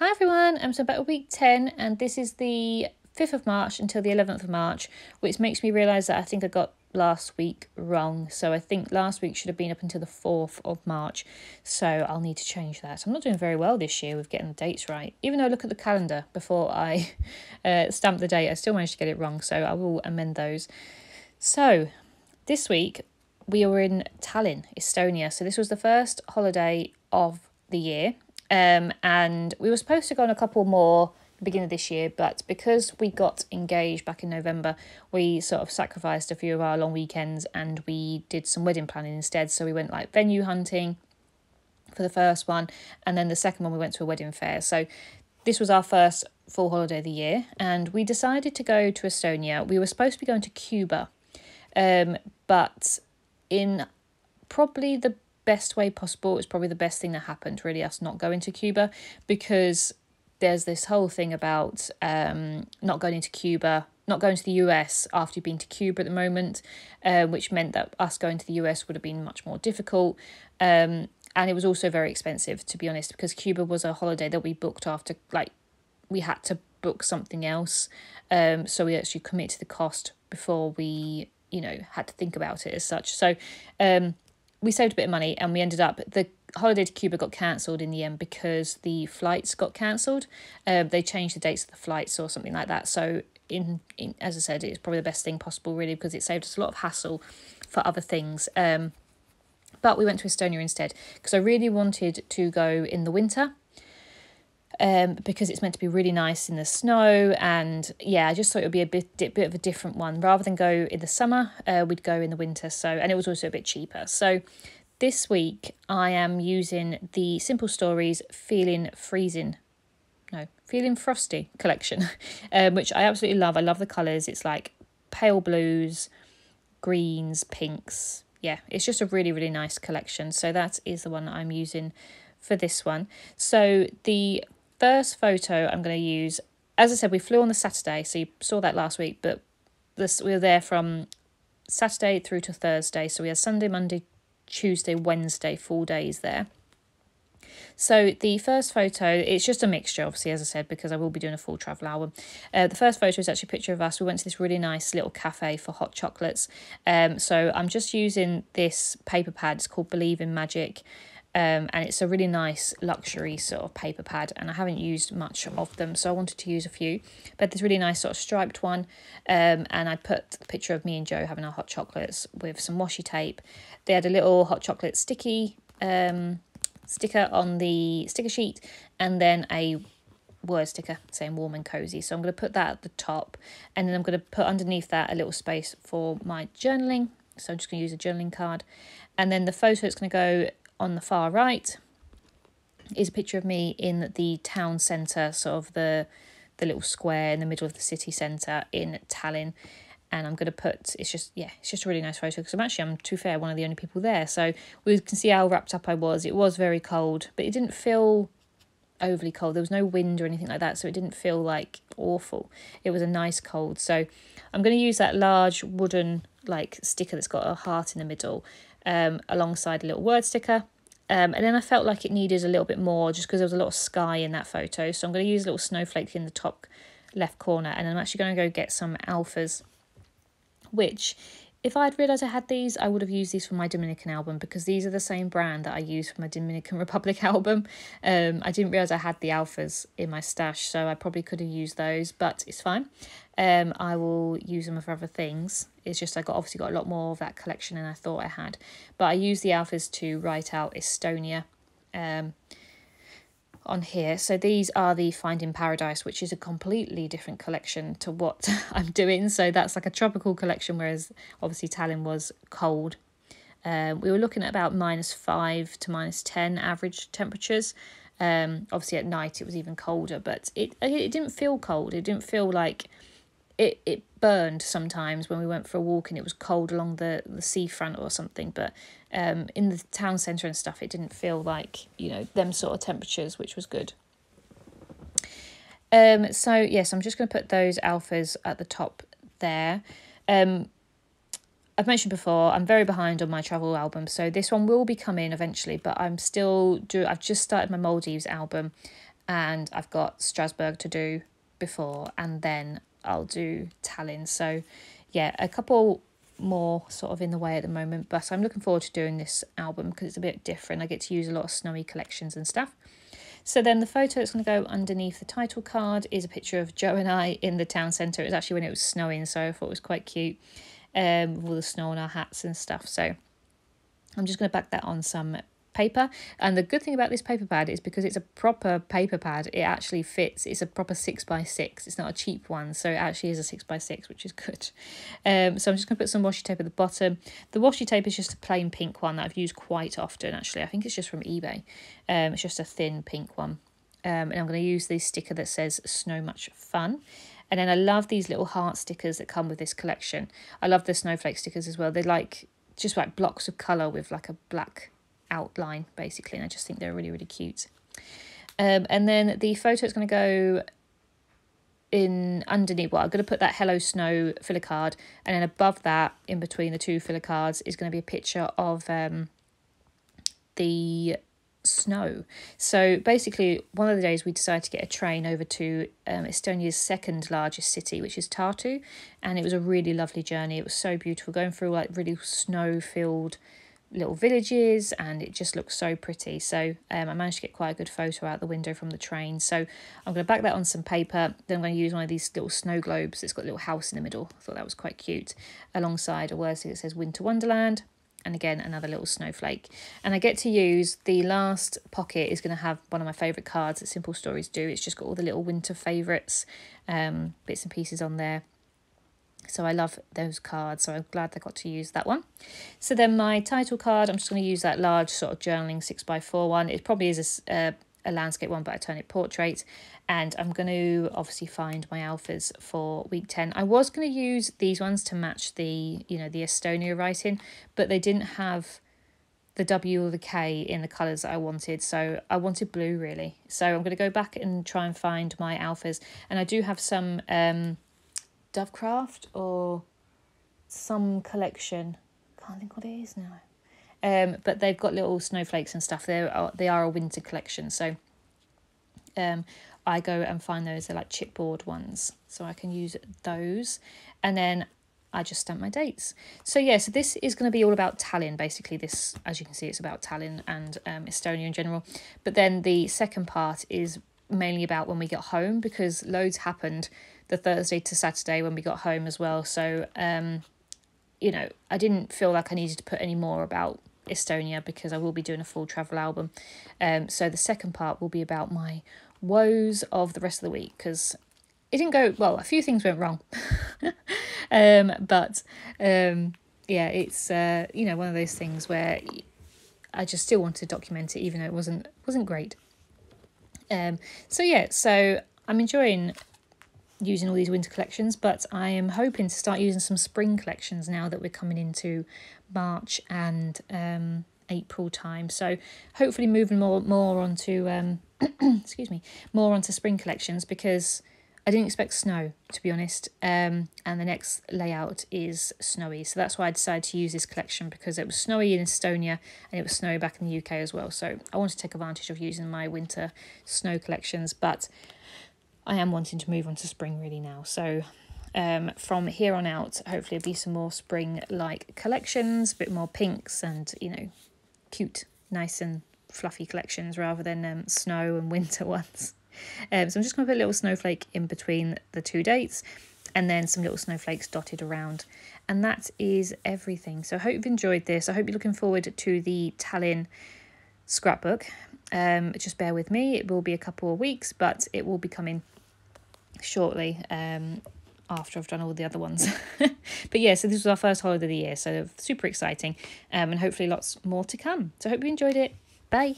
Hi everyone, I'm so back with week 10 and this is the 5th of March until the 11th of March, which makes me realise that I think I got last week wrong. So I think last week should have been up until the 4th of March, so I'll need to change that. So I'm not doing very well this year with getting the dates right. Even though I look at the calendar before I stamp the date, I still managed to get it wrong, so I will amend those. So this week we were in Tallinn, Estonia. So this was the first holiday of the year. And we were supposed to go on a couple more at the beginning of this year, but because we got engaged back in November, we sort of sacrificed a few of our long weekends and we did some wedding planning instead. So we went like venue hunting for the first one, and then the second one we went to a wedding fair. So this was our first full holiday of the year, and we decided to go to Estonia. We were supposed to be going to Cuba, but in probably the best way possible. It's probably the best thing that happened, really, us not going to Cuba, because there's this whole thing about not going to Cuba, not going to the US after you've been to Cuba at the moment, which meant that us going to the US would have been much more difficult. And it was also very expensive, to be honest, because Cuba was a holiday that we booked after, like, we had to book something else. So we actually commit to the cost before we, had to think about it as such. So we saved a bit of money and we ended up, the holiday to Cuba got cancelled in the end because the flights got cancelled. They changed the dates of the flights or something like that. So in as I said, it's probably the best thing possible, really, because it saved us a lot of hassle for other things. But we went to Estonia instead because I really wanted to go in the winter. Because it's meant to be really nice in the snow, and yeah, I just thought it would be a bit of a different one. Rather than go in the summer, we'd go in the winter. So, and it was also a bit cheaper. So this week I am using the Simple Stories Feeling Frosty collection, which I absolutely love. I love the colours. It's like pale blues, greens, pinks. Yeah, it's just a really, really nice collection. So that is the one that I'm using for this one. So the first photo I'm going to use, as I said, we flew on the Saturday, so you saw that last week, but we were there from Saturday through to Thursday, so we had Sunday, Monday, Tuesday, Wednesday, 4 days there. So the first photo, it's just a mixture, obviously, as I said, because I will be doing a full travel album. The first photo is actually a picture of us. We went to this really nice little cafe for hot chocolates. So I'm just using this paper pad. It's called Believe in Magic. And it's a really nice luxury sort of paper pad, and I haven't used much of them, so I wanted to use a few. But this really nice sort of striped one, and I put a picture of me and Joe having our hot chocolates with some washi tape. They had a little hot chocolate sticker on the sticker sheet, and then a word sticker saying warm and cozy. So I'm going to put that at the top, and then I'm going to put underneath that a little space for my journaling. So I'm just going to use a journaling card, and then the photo that's going to go on the far right is a picture of me in the town centre, sort of the little square in the middle of the city centre in Tallinn. And I'm going to put, it's just a really nice photo, because I'm to be fair, one of the only people there. So we can see how wrapped up I was. It was very cold, but it didn't feel overly cold. There was no wind or anything like that, so it didn't feel like awful. It was a nice cold. So I'm going to use that large wooden like sticker that's got a heart in the middle, alongside a little word sticker. And then I felt like it needed a little bit more, just because there was a lot of sky in that photo. So I'm going to use a little snowflake in the top left corner, and I'm actually going to go get some alphas, which, if I'd realised I had these, I would have used these for my Dominican album, because these are the same brand that I use for my Dominican Republic album. I didn't realise I had the alphas in my stash, so I probably could have used those, but it's fine. I will use them for other things. It's just obviously got a lot more of that collection than I thought I had. But I used the alphas to write out Estonia on here. So these are the Finding Paradise, which is a completely different collection to what I'm doing. So that's like a tropical collection, whereas obviously Tallinn was cold. We were looking at about -5 to -10 average temperatures. Obviously at night it was even colder, but it didn't feel cold. It didn't feel like it burned sometimes when we went for a walk and it was cold along the seafront or something, but in the town centre and stuff, it didn't feel like, them sort of temperatures, which was good. So yes, I'm just going to put those alphas at the top there. I've mentioned before, I'm very behind on my travel album, so this one will be coming eventually, but I've just started my Maldives album, and I've got Strasbourg to do before, and then I'll do Tallinn. So yeah, a couple more sort of in the way at the moment, but I'm looking forward to doing this album because it's a bit different. I get to use a lot of snowy collections and stuff. So then the photo that's going to go underneath the title card is a picture of Joe and I in the town centre. It was actually when it was snowing, so I thought it was quite cute, with all the snow on our hats and stuff. So I'm just going to back that on some paper. And the good thing about this paper pad is because it's a proper paper pad, it actually fits. It's a proper 6x6. It's not a cheap one, so it actually is a 6x6, which is good. So I'm just going to put some washi tape at the bottom. The washi tape is just a plain pink one that I've used quite often, actually. I think it's just from eBay. It's just a thin pink one. And I'm going to use this sticker that says Snow Much Fun. And then I love these little heart stickers that come with this collection. I love the snowflake stickers as well. They're like just like blocks of colour with like a black outline basically, and I just think they're really, really cute. And then the photo is going to go in underneath. Well, I'm going to put that Hello Snow filler card, and then above that, in between the two filler cards, is going to be a picture of the snow. So basically, one of the days we decided to get a train over to Estonia's second largest city, which is Tartu, and it was a really lovely journey. It was so beautiful, going through like really snow-filled little villages, and it just looks so pretty. So I managed to get quite a good photo out the window from the train. So I'm going to back that on some paper. Then I'm going to use one of these little snow globes. It's got a little house in the middle. I thought that was quite cute, alongside a word that says Winter Wonderland, and again another little snowflake. And I get to use the last pocket is going to have one of my favourite cards that Simple Stories do. It's just got all the little winter favourites, bits and pieces on there. So I love those cards, so I'm glad I got to use that one. So then my title card, I'm just going to use that large sort of journaling 6x4 one. It probably is a landscape one, but I turn it portrait. And I'm going to obviously find my alphas for week 10. I was going to use these ones to match the, the Estonia writing, but they didn't have the W or the K in the colours that I wanted. So I wanted blue, really. So I'm going to go back and try and find my alphas. And I do have some Dovecraft or some collection, can't think what it is now, but they've got little snowflakes and stuff. They are a winter collection, so I go and find those. They're like chipboard ones, so I can use those, and then I just stamp my dates. So yeah, so this is going to be all about Tallinn basically. This, as you can see, it's about Tallinn and Estonia in general, but then the second part is mainly about when we got home, because loads happened the Thursday to Saturday when we got home as well. So, I didn't feel like I needed to put any more about Estonia because I will be doing a full travel album. So the second part will be about my woes of the rest of the week, because it didn't go well. A few things went wrong. But yeah, it's, one of those things where I just still want to document it, even though it wasn't great. So I'm enjoying using all these winter collections, but I am hoping to start using some spring collections now that we're coming into March and April time. So hopefully moving more onto more onto spring collections, because I didn't expect snow, to be honest, and the next layout is snowy. So that's why I decided to use this collection, because it was snowy in Estonia and it was snowy back in the UK as well. So I want to take advantage of using my winter snow collections, but I am wanting to move on to spring really now. So from here on out, hopefully there'll be some more spring-like collections, a bit more pinks and, cute, nice and fluffy collections rather than snow and winter ones. So I'm just going to put a little snowflake in between the two dates, and then some little snowflakes dotted around. And that is everything. So I hope you've enjoyed this. I hope you're looking forward to the Tallinn scrapbook. Just bear with me. It will be a couple of weeks, but it will be coming shortly after I've done all the other ones. But yeah, so this was our first holiday of the year, so super exciting, and hopefully lots more to come. So I hope you enjoyed it. Bye.